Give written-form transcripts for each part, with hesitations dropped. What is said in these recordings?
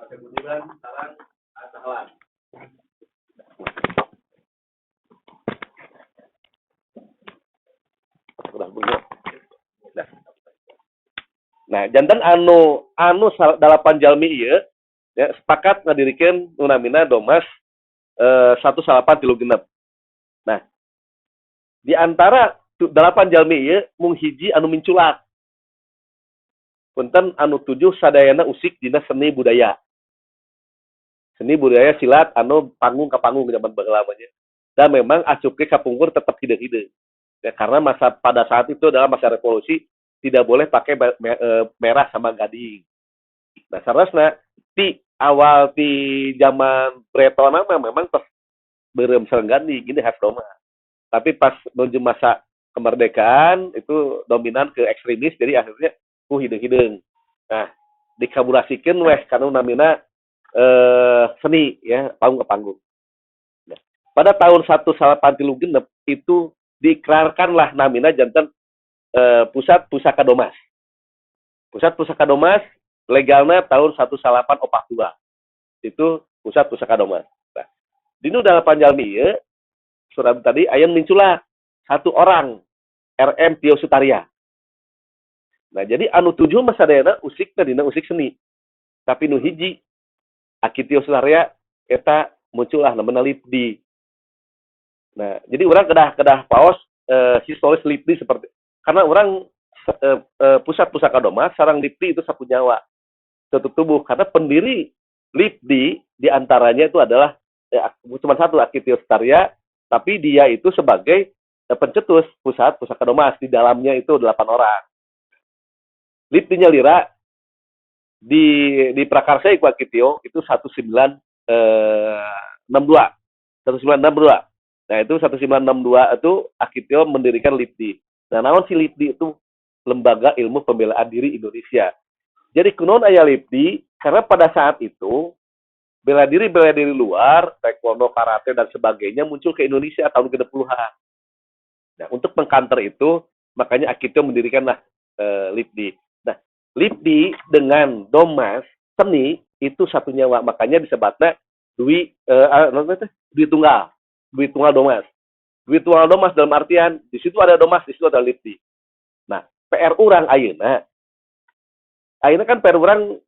kemudian sarang asalan. Nah, jantan anu dalapan jalmi ieu ya sepakat ngadirikeun nu namina Domas 10836. Nah, di antara 8 jalmi ieu mung hiji anu minculak. Punten anu 7 sadayana usik dina seni budaya. Seni budaya silat anu panggung ka panggung zaman baheula mah. Dan memang acupke kapungkur tetap hideung-hideung. Ya, karena pada saat itu adalah masa revolusi, tidak boleh pakai merah sama gading. Nah, sarasna di zaman Bretona memang pas beureum sareng gading gini khas doma. Tapi pas menuju masa kemerdekaan itu dominan ke ekstremis, jadi akhirnya hideung-hideung. Nah, dikaburasikeun weh kana namina seni ya, panggung ke panggung. Nah, pada tahun 1836 itu diikrarkanlah namina jantan Pusat Pusaka Domas. Pusat Pusaka Domas legalnya tahun 1842. Itu Pusat Pusaka Domas. Nah, dinu dalapan jalmi ieu surat tadi aya minculak satu orang RM Tio Sutaria. Nah, jadi anu 7 mah sadayana usikna dina usik seni. Tapi nu hiji Aki Tio Sutaria eta muncullah namanya Lipdi. Nah, jadi orang kedah paos historis Lipdi seperti karena orang Pusat Pusaka Domas sareng Lipdi itu satu nyawa, satu tubuh. Karena pendiri Lipdi diantaranya itu adalah cuma satu Aki Tio Sutaria, tapi dia itu sebagai pencetus Pusat Pusaka Domas. Di dalamnya itu 8 orang. Lipdinya Lira di prakarsai ku Aki Tio itu 1962. 1962. Nah, itu 1962 itu Aki Tio mendirikan Lipdi. Nah, naon si Lipdi itu Lembaga Ilmu Pembelaan Diri Indonesia. Jadi kunaon aya Lipdi karena pada saat itu bela diri luar, taekwondo, karate dan sebagainya muncul ke Indonesia tahun ke-20-an. Nah, untuk mengkanter itu makanya Aki Tio mendirikanlah Lipdi. Nah, Lipdi dengan Domas seni itu satu nyawa, makanya disebutnya Dwi Tunggal. Dwi Tunggal Domas. Dwi Tunggal Domas dalam artian di situ ada Domas, di situ ada Lipdi. Nah, PR urang ayeuna kan PR urang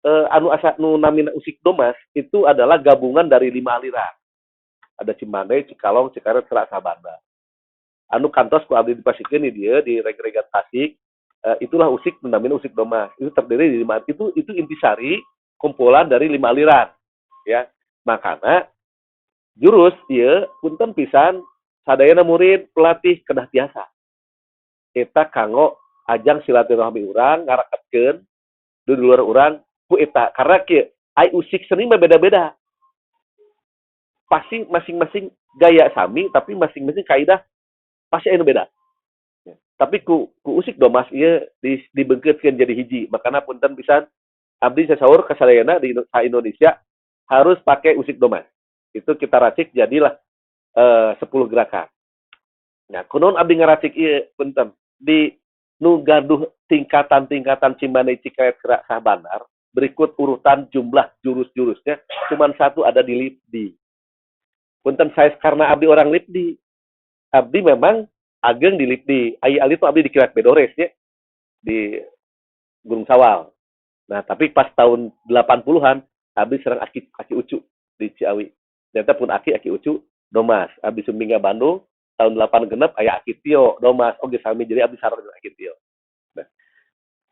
anu asa nu namina usik Domas itu adalah gabungan dari 5 aliran. Ada Cimande, Cikalong, Cikaret, Serak, Sabanda. Anu kantos ku abdi dipasikeun di dieu di Reg-Regat Tasik. Itulah usik namina usik Domas. Itu terdiri dari 5 itu intisari kumpulan dari 5 aliran. Ya. Makana jurus ieu punten pisan sadayana murid pelatih kedah tiasa. Eta kanggo ajang silaturahmi urang ngaraketkeun di luar urang ku eta karena kieu ai usik seni mah beda-beda. Pasti masing-masing gaya sami tapi masing-masing kaidah pasti anu beda. Ya. Tapi ku usik Domas ieu dibeungkeutkeun jadi hiji. Makana punten pisan abdi sasaur ka sadayana di Indonesia harus pakai usik Domas. Itu kita racik jadilah 10 gerakan. Nah, kunaon abdi ngaracik ieu punten di nu gaduh tingkatan-tingkatan Cimande, Cikaret, Serak, Sabandar, berikut urutan jumlah jurus-jurusnya, cuma satu ada di Lipdi. Punten saya karena abdi orang Lipdi. Abdi memang ageng di Lipdi. Ali itu abdi di Kirak Bedores ya, di Gunung Sawal. Nah, tapi pas tahun 80-an, abdi serang Aki Ucu di Ciawi. Ternyata pun Aki Ucu Domas. Abdi Sumbingga Bandung, tahun 8 genep aya Aki Tio Domas oge sami jadi abdi sareng Aki Tio.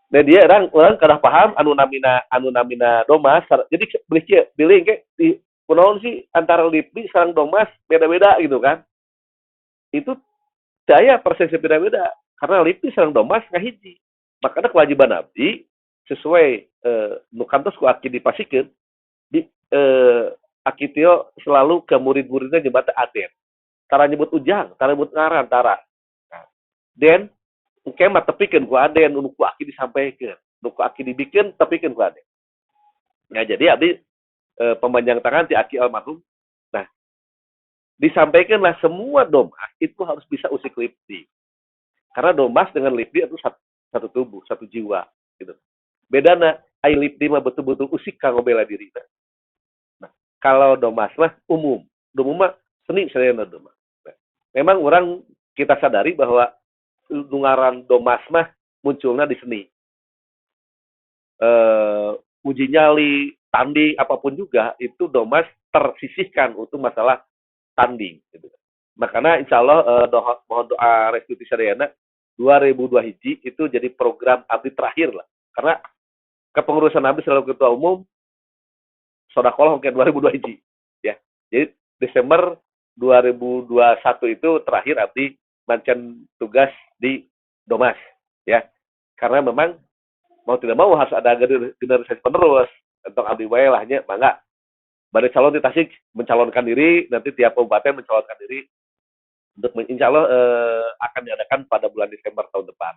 Nah dia orang kada paham anu namina Domas. Jadi beli kieu ge di kunaon sih antara Lipdi sareng Domas beda-beda gitu kan. Itu saya persepsi beda-beda karena Lipdi sareng Domas kahiji. Makanya kewajiban abdi sesuai nu kantos ku Aki dipasikeun di Aki Tio selalu ke murid-muridnya nyebut Aden. Tara nyebut ujang, tara nyebut ngaran, tara. Nah, Den, engke mah tepikeun ku Aden, nu ku Aki disampaikan. Nu ku Aki dibikin, tepikeun ku Aden. Nah, jadi abdi pemanjang tangan ti Aki almarhum. Nah, disampaikanlah semua Domas itu harus bisa usik Lipdi. Karena Domas dengan Lipdi itu satu tubuh, satu jiwa. Gitu. Bedana, ai lipdi mah betul-betul usik kanggo bela diri. Nah, kalau domas mah umum. Umum mah seni sadayana mah. Nah, memang orang kita sadari bahwa nungaran domas mah munculnya di seni. Uji nyali, tanding, apapun juga, itu domas tersisihkan untuk masalah tanding. Gitu. Makanya insya Allah mohon doa restitusi sadayana 2002 hiji itu jadi program abdi terakhir lah. Karena kepengurusan abdi selalu ketua umum sodakolah mungkin 2002 hiji. Ya. Jadi Desember 2021 itu terakhir abdi mancan tugas di Domas. Ya. Karena memang mau tidak mau harus ada generasi penerus untuk abdi wae lahnya, mangga. Badai calon di Tasik mencalonkan diri, nanti tiap kabupaten mencalonkan diri untuk insya Allah akan diadakan pada bulan Desember tahun depan.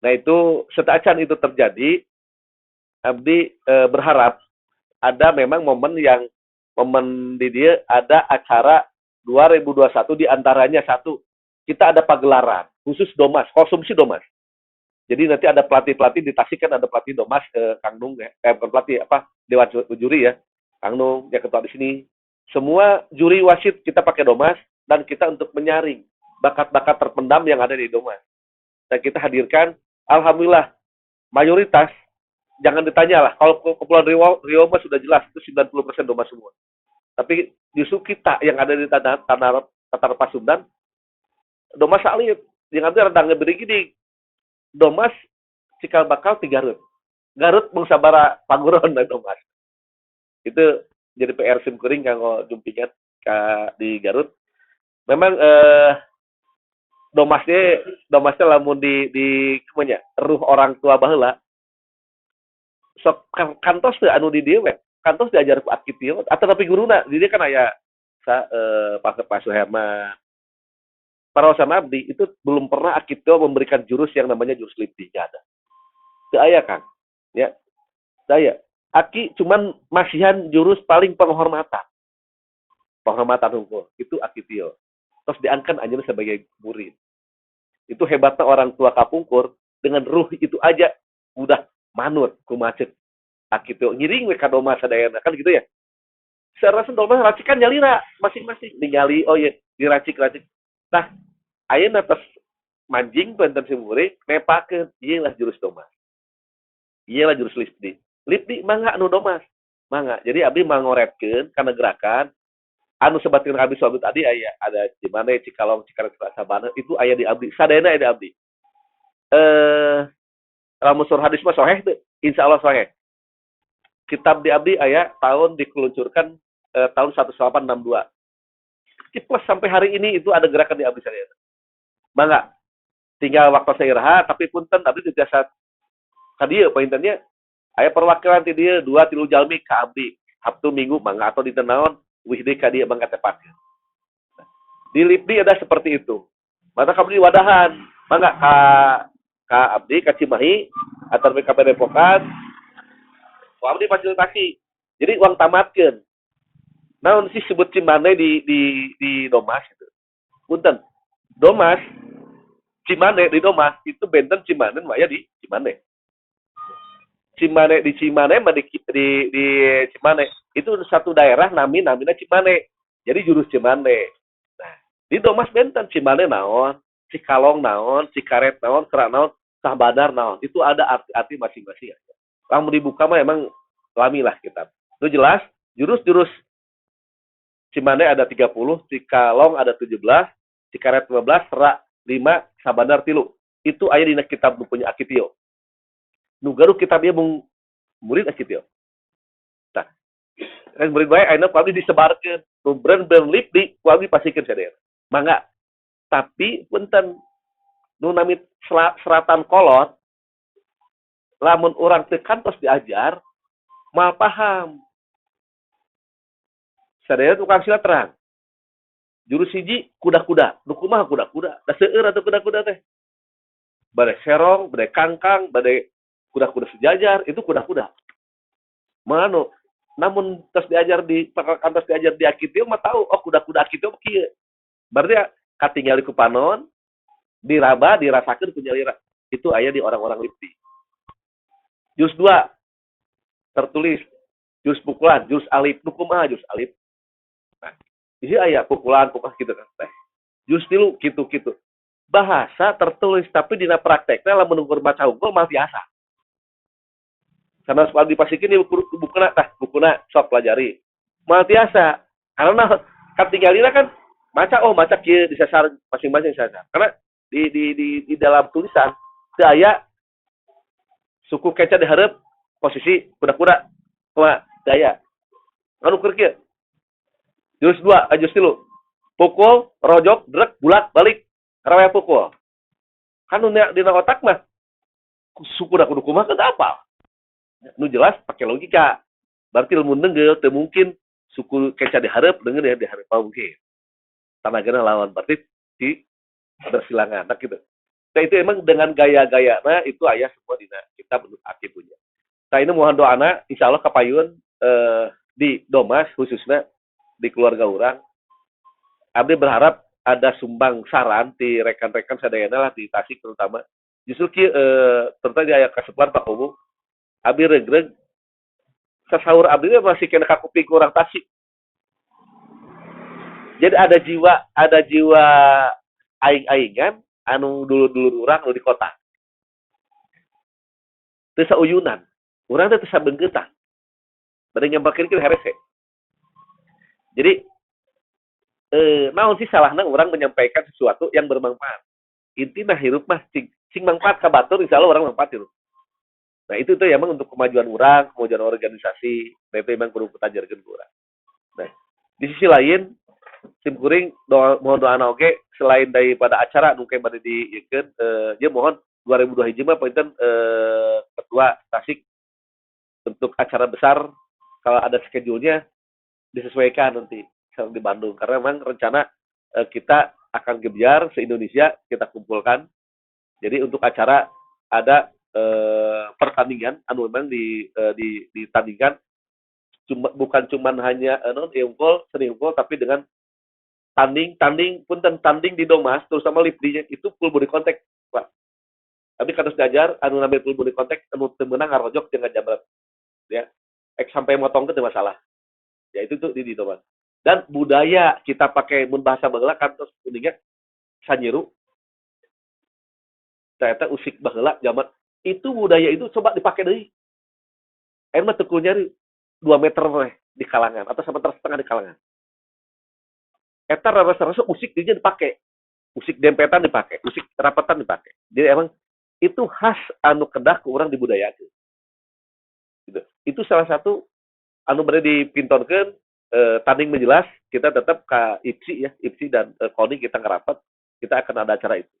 Nah itu setaacan itu terjadi, abdi berharap ada memang momen di dia ada acara 2021 di antaranya satu, kita ada pagelaran khusus domas, konsumsi domas. Jadi nanti ada pelatih-pelatih di Tasik kan ada pelatih domas Kang Nung bukan pelatih apa dewan juri ya. Kang Nung ya ketua di sini. Semua juri wasit kita pakai domas dan kita untuk menyaring bakat-bakat terpendam yang ada di domas. Dan kita hadirkan alhamdulillah mayoritas jangan ditanya lah kalau Kepulauan Riau mah sudah jelas itu 90% domas semua. Tapi justru kita yang ada di tanah Tatar Pasundan domas salib yang ada rendang ngeberi gini domas cikal bakal ti Garut. Garut mung sabara paguron dan domas. Itu jadi PR sim kuring kanggo jumpingan di Garut. Memang domasnya lamun di kemanya ruh orang tua baheula. Sok kantos teu anu di dieu we. Kantos diajar ku akitio atau tapi guruna. Di dia kan aya Pak Suherman. Parawasan abdi itu belum pernah akitio memberikan jurus yang namanya jurus lipdi, enggak ada. Teu aya Kang. Ya. Saya Aki cuman masihan jurus paling penghormatan. Penghormatan hukum itu akitio. Terus diangkat anjeun sebagai murid. Itu hebatnya orang tua kapungkur dengan ruh itu aja udah manut kumacet akitio ngiring we ka doma sadayana kan gitu ya. Secara doma racikan nyalira masing-masing ningali oh ya diracik-racik. Nah, ayeuna tos manjing benten si murid nepakeun ieu lah jurus doma. Ieu lah jurus lipdi. Lipdi mangga anu domas. Mangga. Jadi abdi mangoretkeun kana gerakan anu sebatkeun abdi suami tadi aya ada Cimane, Cikalong, Cikaret, Sabana itu aya di abdi. Sadayana aya di abdi. Lamun sur hadis mah sahih teu? Insyaallah sahih. Kitab di abdi aya tahun dikeluncurkan tahun 1862. Plus sampai hari ini itu ada gerakan di abdi sadayana. Mangga. Tinggal waktu saya iraha tapi punten abdi teu biasa ka dieu pointennya aya perwakilan ti dieu 2-3 jalmi ka abdi. Sabtu Minggu mangga atau di naon wihde ka dieu mangga tepakeun. Di Lipdi ada seperti itu. Mata kabdi wadahan, mangga ka abdi ka Cimahi atau ka Padepokan. Abdi fasilitasi. Jadi uang tamatkeun. Naon sih sebut Cimane di Domas itu. Punten. Domas Cimane di Domas itu benten Cimane mah ya di Cimane. Cimane di Cimane mah di Cimane itu satu daerah namina Cimane. Jadi jurus Cimane. Nah, di Domas benten Cimane naon, Cikalong naon, Cikaret naon, Serak naon, Sabadar naon. Itu ada arti-arti masing-masing. Lamun dibuka mah emang lami lah kita. Itu jelas jurus-jurus Cimane ada 30, Cikalong ada 17, Cikaret 15, Serak 5, Sabadar 3. Itu aya dina kitab nu punya Akitio. Nu garu kitab dia mung murid Akitio. Nah, kan murid bae ayeuna ku abdi disebarkeun. Nu brand-brand lipdi ku abdi pasikeun sadaya. Mangga. Tapi punten nu nami seratan kolot lamun urang teu kantos diajar mal paham. Sadaya tukang silat terang. Jurus hiji kuda-kuda, nu kumaha kuda-kuda? Da seueur atuh kuda-kuda teh. Bade serong, bade kangkang, bade kuda-kuda sejajar, itu kuda-kuda. Mano, namun terus diajar di Akitio mah tahu, oh kuda-kuda Akitio kieu. Berarti katingali ku panon, diraba, dirasakeun ku nyalira. Itu aya di orang-orang lipdi. Jurus 2, tertulis jurus pukulan, jurus alif, nu kumaha jurus alif. Nah, isi aya pukulan gitu kan teh. Jurus tilu gitu-gitu. Bahasa tertulis tapi dina prakteknya lamun menunggu baca hukum mah biasa. Karena soal dipasikin di bukuna sok pelajari. Mal biasa. Karena kan tinggalina kan maca kieu disasar masing-masing sasar. Karena di dalam tulisan teu aya suku keca dihareup posisi kuda-kuda kumaha daya. Anu keur kieu. Jurus 2, jurus 3. Pukul, rojok, drek, bulat, balik. Karawaya pukul. Kan dina otak mah suku da kudu kumaha teu apal. Nu jelas pakai logika. Berarti ilmu nenggel teu mungkin suku keca dihareup dengan ya dihareup mungkin. Tanagana lawan berarti di bersilangan gitu. Nah itu emang dengan gaya-gaya itu ayah semua dina kita menurut aki punya. Nah ini mohon doana insya Allah kapayun di Domas khususnya di keluarga orang. Abdi berharap ada sumbang saran di rekan-rekan sadayana lah di Tasik terutama. Justru terutama di ayah kasepuan Pak Kubu. Abdi regreg sasaur abdi masih kena kakuping kurang Tasik. Jadi ada jiwa aing-aingan anu dulu orang di kota. Teu sauyunan. Urang teh teu sabeunggeutang. Bade nyampakeun ke herese. Jadi naon sih salahna orang menyampaikan sesuatu yang bermanfaat. Intina hirup mah cing manfaat ka batur insyaallah orang manfaat hirup. Nah itu tuh emang untuk kemajuan orang, kemajuan organisasi, BP emang perlu kita ajarkan ke orang. Nah, di sisi lain, tim kuring mohon doa oge selain daripada acara nu bade dieukeun ya mohon 2021 mah pinten ketua Tasik untuk acara besar kalau ada schedule-nya disesuaikan nanti di Bandung karena memang rencana kita akan gebyar se-Indonesia kita kumpulkan. Jadi untuk acara ada pertandingan anu memang ditandingkan bukan cuman hanya seni unggul tapi dengan tanding di Domas terutama lipdinya itu full body contact Pak. Tapi kados diajar anu namanya full body contact anu teu meunang ngarojok jeung ngajabret ya. Sampai motong teh masalah. Ya itu tuh di Domas. Dan budaya kita pakai mun bahasa baheula kan terus kuningnya sanyiru. Ternyata usik baheula zaman itu budaya itu coba dipakai deui. Mah teu nyari 2 meter di kalangan atau 1,5 meter di kalangan. Eta rasa-rasa musik dia dipakai. Musik dempetan dipakai, musik rapetan dipakai. Jadi emang itu khas anu kedah ke orang dibudayakeun. Gitu. Itu salah satu anu bade dipintonkeun tanding menjelas kita tetap ke IPSI dan KONI kita ngerapat, kita akan ada acara itu.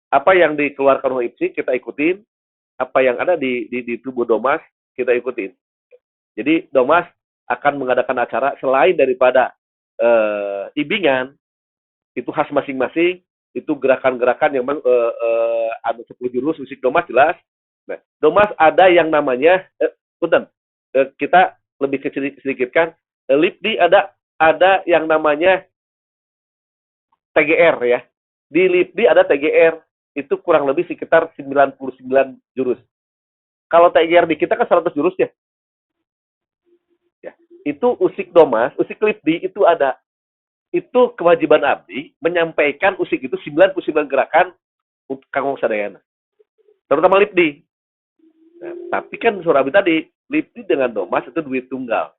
Apa yang dikeluarkan oleh IPSI kita ikutin, apa yang ada di tubuh Domas kita ikutin. Jadi Domas akan mengadakan acara selain daripada ibingan itu khas masing-masing, itu gerakan-gerakan yang memang ada 10 jurus musik Domas jelas. Nah, Domas ada yang namanya kita lebih sedikitkan Lipdi ada yang namanya TGR ya. Di Lipdi ada TGR itu kurang lebih sekitar 99 jurus. Kalau TGR di kita kan 100 jurus ya. Itu usik Domas, usik Lipdi itu ada. Itu kewajiban abdi menyampaikan usik itu 99 gerakan untuk kanggo sadayana. Terutama Lipdi. Nah, tapi kan surah abdi tadi, Lipdi dengan Domas itu duit tunggal.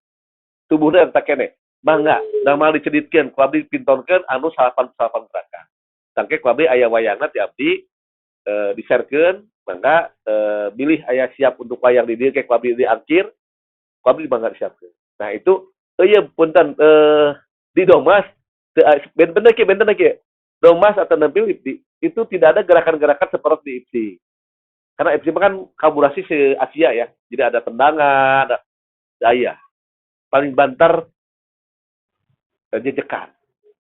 Tubuhnya tak kene. Mangga, nama diceditkeun ku abdi pintonkeun anu 88 gerakan. Sangke ku abdi aya wayangna ti abdi diserkeun, mangga bilih aya siap untuk wayang di dieu ke ku abdi diangkir, ku abdi mangga disiapkeun. Nah, itu ieu punten di Domas benten lagi Domas atau Nabil itu tidak ada gerakan-gerakan seperti di IPSI. Karena IPSI kan kolaborasi se-Asia ya. Jadi ada tendangan, ada daya. Paling banter jejekan.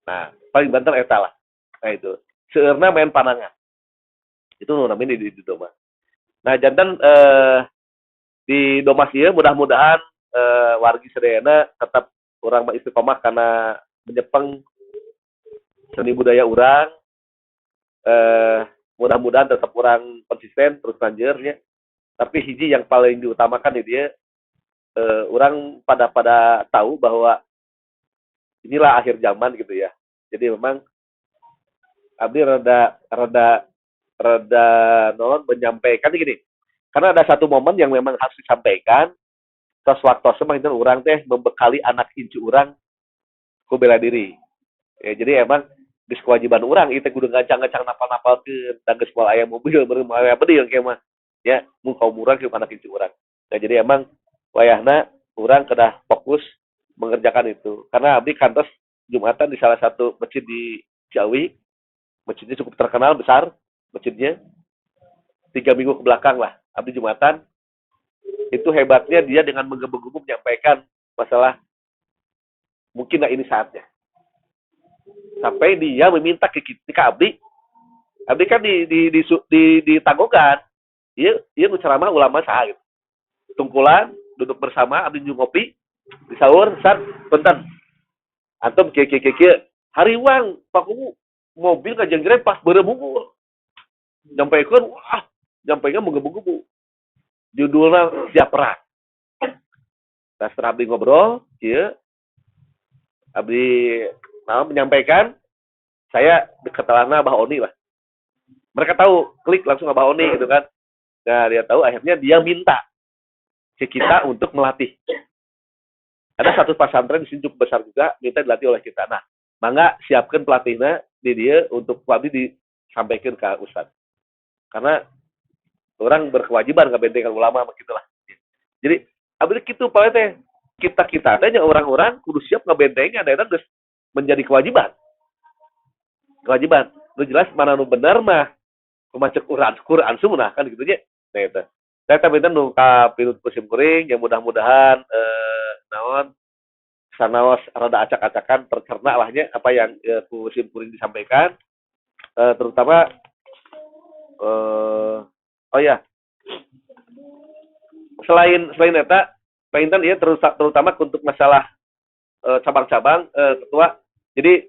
Nah, paling banter eta lah. Nah itu. Seueurna main panangan. Itu namanya di Domas. Nah, jantan di Domas ieu mudah-mudahan wargi sadayana tetap urang istiqomah karena menyepeng seni budaya orang mudah-mudahan tetap orang konsisten terus lanjutnya Tapi hiji yang paling diutamakan dia orang pada tahu bahwa inilah akhir zaman gitu ya. Jadi memang abdi rada rada rada non menyampaikan gini. Karena ada satu momen yang memang harus disampaikan. Terus waktu semang itu orang teh membekali anak incu orang ku bela diri. Ya, jadi emang geus kewajiban orang itu kudu ngacang-ngacang napal-napalkeun dan geus moal aya mobil beureum aya bedil kieu mah. Ya, mun kaum urang kieu anak incu urang. Nah, jadi emang wayahna urang kedah fokus mengerjakan itu. Karena abdi kantos Jumatan di salah satu masjid di Ciawi. Masjidnya cukup terkenal besar masjidnya. 3 minggu ke belakang lah abdi Jumatan. Itu hebatnya dia dengan menggebu-gebu menyampaikan masalah mungkin ini saatnya. Sampai dia meminta ke abdi. Abdi kan di Tanggogan. Iya ceramah ulama sah gitu. Tungkulan, duduk bersama, abdi ngopi, di sahur, sat, punten. Antum kieu hariwang paku mobil kajeng pas beureum hungkul. Nyampaikeun wah, nyampaikeun menggebu-gebu. Judulnya siap perang. Nah, setelah abdi ngobrol, kieu abdi menyampaikan saya deketalana Abah Oni lah. Mereka tahu, klik langsung Abah Oni gitu kan. Nah, dia tahu akhirnya dia minta ke kita untuk melatih. Ada satu pesantren di sini cukup besar juga, minta dilatih oleh kita. Nah, mangga siapkan pelatihnya di dia untuk abdi disampaikan ke Ustadz. Karena orang berkewajiban ngebentengan ulama begitulah. Jadi, abdi kitu paling teh kita tanya orang-orang kudu siap ngebentengan dan itu menjadi kewajiban. Kewajiban. Lu jelas mana nu benar mah kumacek Quran sunnah kan gitu nya. Nah itu. Saya tapi nu ka pilut kusim kuring yang mudah-mudahan naon sanaos rada acak-acakan tercerna lahnya apa yang kusim kuring disampaikan terutama oh ya selain eta painten ya terutama untuk masalah cabang-cabang ketua jadi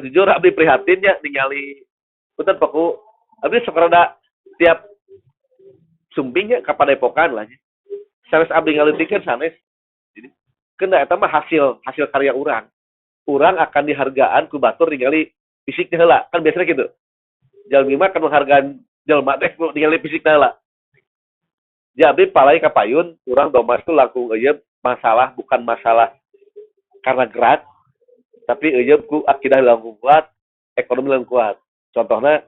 jujur abdi prihatinnya ningali punten paku abdi sok rada tiap sumbingnya ka Padepokan lah nya sanes abdi ngaleutikeun sanes jadi kena eta mah hasil karya urang akan dihargaan ku batur ningali fisiknya heula kan biasanya gitu jalmi mah kan menghargaan jelma teh ningali fisikna heula jadi palai ka payun urang domas tuh langkung eueuh masalah bukan masalah karena gerak tapi eueuh ku akidah langkung kuat ekonomi langkung kuat contohnya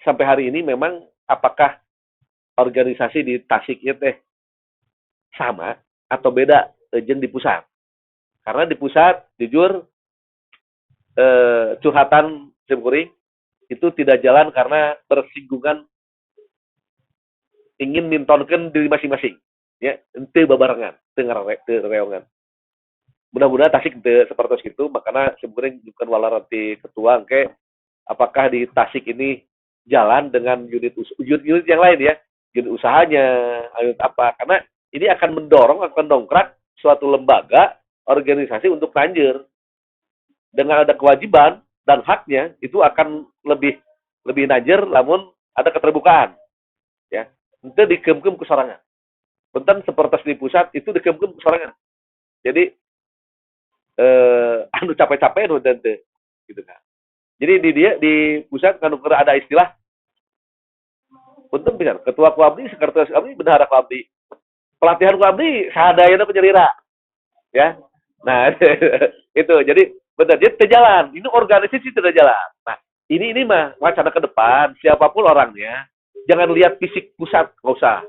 sampai hari ini memang apakah organisasi di Tasik itu teh sama atau beda jeung di pusat karena di pusat jujur curhatan simkuring itu tidak jalan karena bersinggungan ingin mintonkeun diri masing-masing ya henteu babarengan teu ngarereongan mudah-mudahan Tasik teu sapertos kitu makanya simkuring bukan walarati ketua engke apakah di Tasik ini jalan dengan unit yang lain ya unit usahanya unit apa karena ini akan mendorong akan dongkrak suatu lembaga organisasi untuk lanjut dengan ada kewajiban dan haknya itu akan lebih nanjir namun ada keterbukaan ya itu dikeum-keum ke sorangan punten seperti di pusat itu dikeum-keum ke sorangan jadi anu capek-capek nu teu gitu kan jadi di pusat kan ada istilah punten pisan ketua ku abdi sekretaris abdi bendahara ku abdi pelatihan ku abdi sadayana penyelira ya nah itu jadi benar dia terjalan ini organisasi tidak jalan nah ini mah wacana ke depan siapapun orangnya jangan lihat fisik pusat nggak usah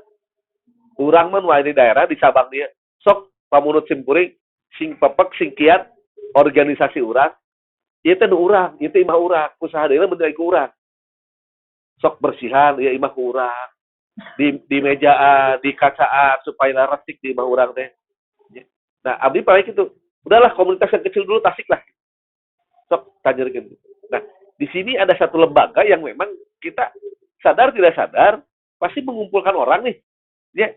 urang mah di daerah di Sabang dia sok pamunut simkuring sing pepek sing kiat organisasi urang ieu teh nu urang ieu teh imah urang usaha deui bener ku urang sok bersihan ieu imah ku urang di mejaan di kacaan supaya resik di imah urang teh nah abdi paling gitu udahlah komunitas yang kecil dulu Tasik lah sok tanjerkeun nah di sini ada satu lembaga yang memang kita sadar tidak sadar pasti mengumpulkan orang nih ya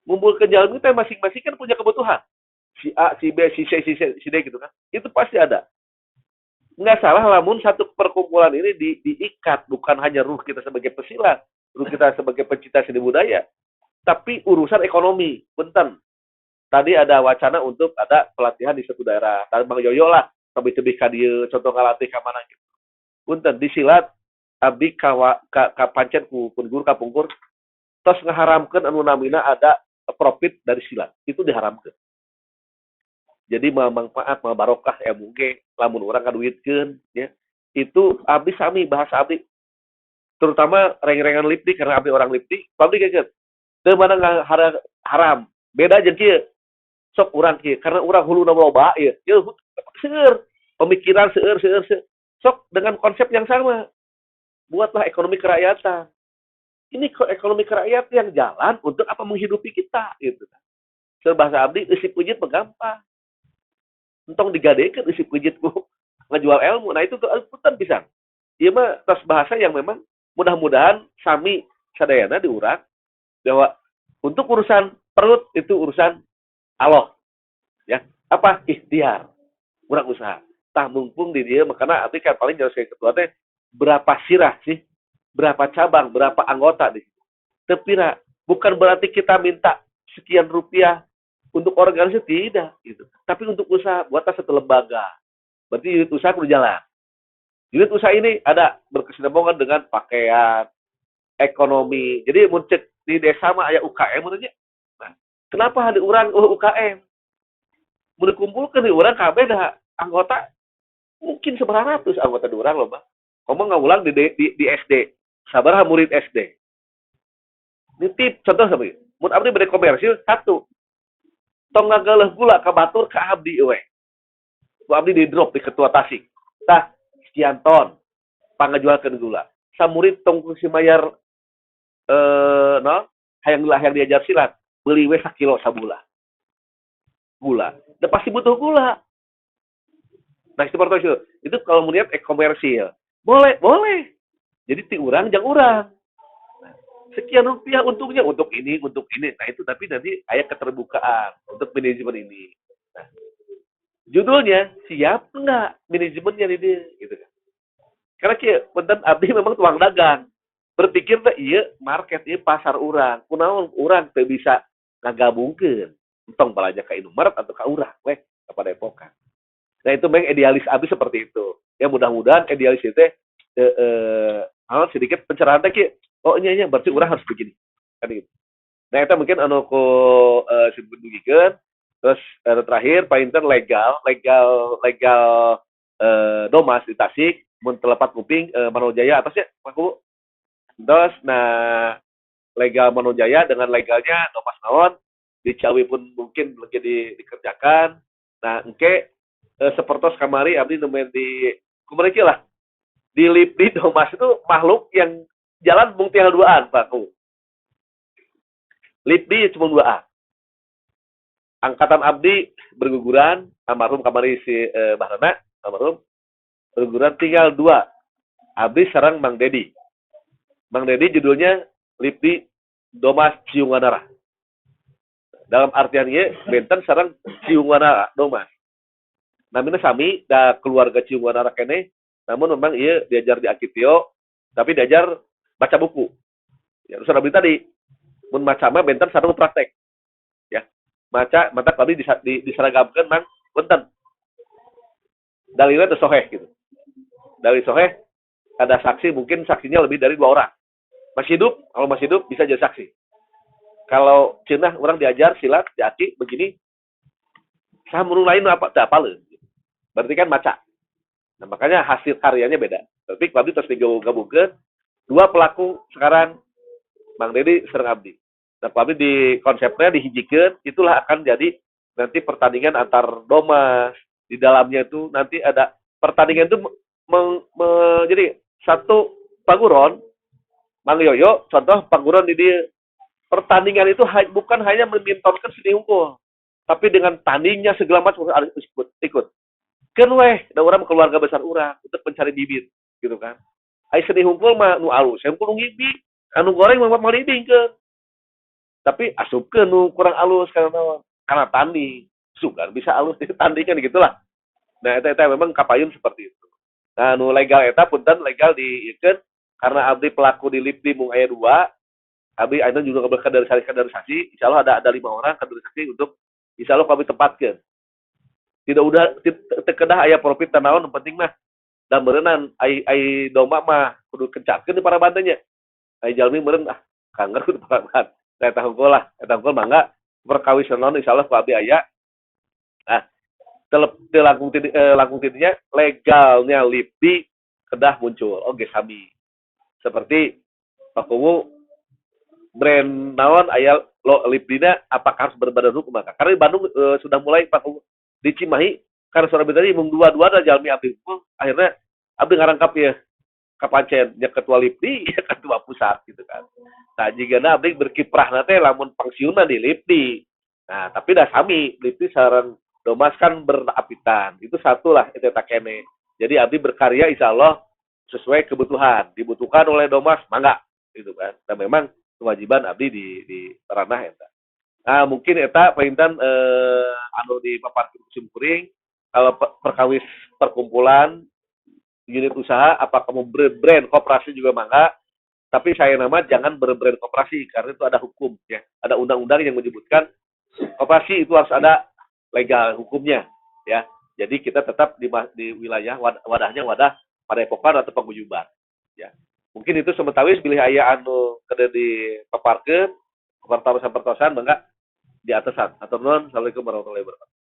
mengumpulkan jalan kita masing-masing kan punya kebutuhan si A si B si C si D gitu kan itu pasti ada nggak salah namun satu perkumpulan ini diikat bukan hanya ruh kita sebagai pesilat kita sebagai pecinta seni budaya, tapi urusan ekonomi, punten. Tadi ada wacana untuk ada pelatihan di satu daerah. Tadi Bang Yoyo lah, tebih-tebih ka dieu, contoh ngalatih ka mana gitu. Punten di silat abdi ka pancen ku guru kapungkur tos ngaharamkeun anu namina ada profit dari silat. Itu diharamkeun. Jadi manfaat barokah mungkin lamun urang kaduitkeun ya. Itu abdi sami bahasa abdi terutama reng-rengan lipdi karena abdi orang lipdi, abdi geget. Teu mana haram. Beda jeung kieu. Sok urang kieu karena urang huluna loba ieu. Ieu seueur pemikiran seueur. Sok dengan konsep yang sama. Buatlah ekonomi kerakyatan. Ini ekonomi kerakyatan yang jalan untuk apa menghidupi kita gitu. Bahasa abdi isi pujit gampang. Entong digadekeun isi pujitku ngejual ilmu. Nah itu tuh punten pisan. Ieu mah tos bahasa yang memang mudah-mudahan sami sadayana diurang bahwa untuk urusan perut itu urusan Allah. Ya. Apa? Ikhtiar. Urang usaha. Tah mumpung di dia makanya abdi kan paling jauh saya ketua teh berapa sirah sih? Berapa cabang, berapa anggota di situ. Tepira, bukan berarti kita minta sekian rupiah untuk organisasi tidak gitu. Tapi untuk usaha buatlah satu lembaga. Berarti unit usaha perlu jalan. Unit usaha ini ada berkesinambungan dengan pakaian, ekonomi. Jadi muncul di desa mah aya UKM menurutnya. Nah, kenapa ada orang UKM? Mun dikumpulkeun di urang kabeh dah anggota mungkin 900 anggota di urang loh, Bang. Ngomong ngawulang di SD. Sabaraha murid SD. Nitip contoh sama mun abdi bade komersil satu. Tong ngageuleuh gula ka batur ka abdi we. Ku abdi di drop di ketua Tasik. Tah sekian ton pangajualkeun gula. Samurid tong kusi mayar hayang diajar silat, beli we sakilo sabula. Gula. Da pasti butuh gula. Nah, seperti itu. Itu kalau melihat komersil. Boleh. Jadi ti urang jang urang. Nah, sekian rupiah untungnya untuk ini. Nah, itu tapi nanti aya keterbukaan untuk manajemen ini. Nah, judulnya siap enggak manajemennya ini gitu kan. Karena kieu punten abdi memang tuang dagang. Berpikir teh ieu market ieu pasar urang. Kunaon urang teu bisa ngagabungkeun. Entong balaja ka Indomaret atau ka urang weh kepada epokan. Nah, itu memang idealis abdi seperti itu. Ya mudah-mudahan idealis itu sedikit pencerahan teh kieu. Oh nya berarti urang harus begini. Kan gitu. Nah, itu mungkin anu ku sebutkeun. Terus terakhir painter legal domas di Tasik mun telepat kuping Manojaya atasnya aku. Terus nah legal Manojaya dengan legalnya domas naon di Ciawi pun mungkin lagi dikerjakan. Nah, engke sepertos kamari abdi nemen di kumaha lah. Di Lipdi domas itu makhluk yang jalan mung tinggal duaan, Pak. Lipdi cuma 2A. Angkatan abdi berguguran, almarhum kamari si Bahrana, almarhum berguguran tinggal 2. Abdi sareng Mang Dedi. Mang Dedi judulnya Lipdi Domas Ciunganara. Dalam artian ieu benten sareng Ciunganara Domas. Namina sami da keluarga Ciunganara kene, namun memang ieu diajar di Akitio, tapi diajar baca buku. Ya, terus abdi tadi mun maca mah benten sareng praktek. Ya. Maca mata abdi diseragamkeun mang benten. Dalilnya teu soheh gitu. Dalil soheh ada saksi mungkin saksinya lebih dari 2 orang. Masih hidup, kalau masih hidup bisa jadi saksi. Kalau cenah orang diajar silat, diaki begini, samun lain apa tak apaleun. Berarti kan maca. Nah, makanya hasil karyanya beda. Tapi abdi terus digabungkeun 2 pelaku sekarang Bang Dedi sareng abdi. Nah, abdi di konsepnya dihijikeun, itulah akan jadi nanti pertandingan antar domas. Di dalamnya itu nanti ada pertandingan itu jadi satu paguron Mang Yoyo, contoh paguron di dia. Pertandingan itu bukan hanya memintonkan seni unggul, tapi dengan tandingnya segala macam harus ikut. Kan weh, ada orang keluarga besar urang untuk mencari bibit, gitu kan. Ai seni unggul mah nu alus, yang kudu ngimpi, anu goreng mah maliding ke. Tapi asupkeun nu kurang alus karena tanding, sugan bisa alus ditandingkan gitulah. Nah, eta memang kapayun seperti itu. Nah, nu legal eta punten legal diikeun karena abdi pelaku di LIPDI mung aya 2, abdi ayeuna juga kaderisasi, insya Allah ada 5 orang kaderisasi untuk insya Allah kami tempatkan. Tidak udah kedah aya profit tanaon yang penting mah dan berenang ai domba mah kudu kencatkeun di para bantenya. Ai jalmi meureun kanger kudu para bant. Eta hungkul mangga perkawis naon insyaallah ku abdi aya. Nah, langkung tidinya legalnya LIPDI kedah muncul. Oke sami. Seperti pakungu brand naon aya lo LIPDI-na apakah harus berbadan hukum maka karena di Bandung sudah mulai pakungu di Cimahi karena suara tadi mung dua ada jalmi abdi hukum akhirnya abdi ngarangkap ya kapancen ya ketua LIPDI ya ketua pusat gitu kan. Nah jika abdi berkiprah nanti lamun pensiunan di LIPDI. Nah tapi dah sami LIPDI sareng Domas kan berapitan itu satu lah itu tak kene. Jadi abdi berkarya insya Allah sesuai kebutuhan dibutuhkan oleh Domas mangga gitu kan. Dan memang kewajiban abdi di ranah eta. Nah, mungkin eta perintan anu di paparkeun musim kuring kalau perkawis perkumpulan unit usaha apa kamu brand koperasi juga mangga tapi saya nama jangan berbrand koperasi karena itu ada hukum ya ada undang-undang yang menyebutkan koperasi itu harus ada legal hukumnya ya jadi kita tetap di wilayah wadahnya wadah padepokan atau paguyuban ya mungkin itu sementara pilih aya anu kada di paparkeun pertawasan mangga di atasan atau non assalamualaikum warahmatullahi wabarakatuh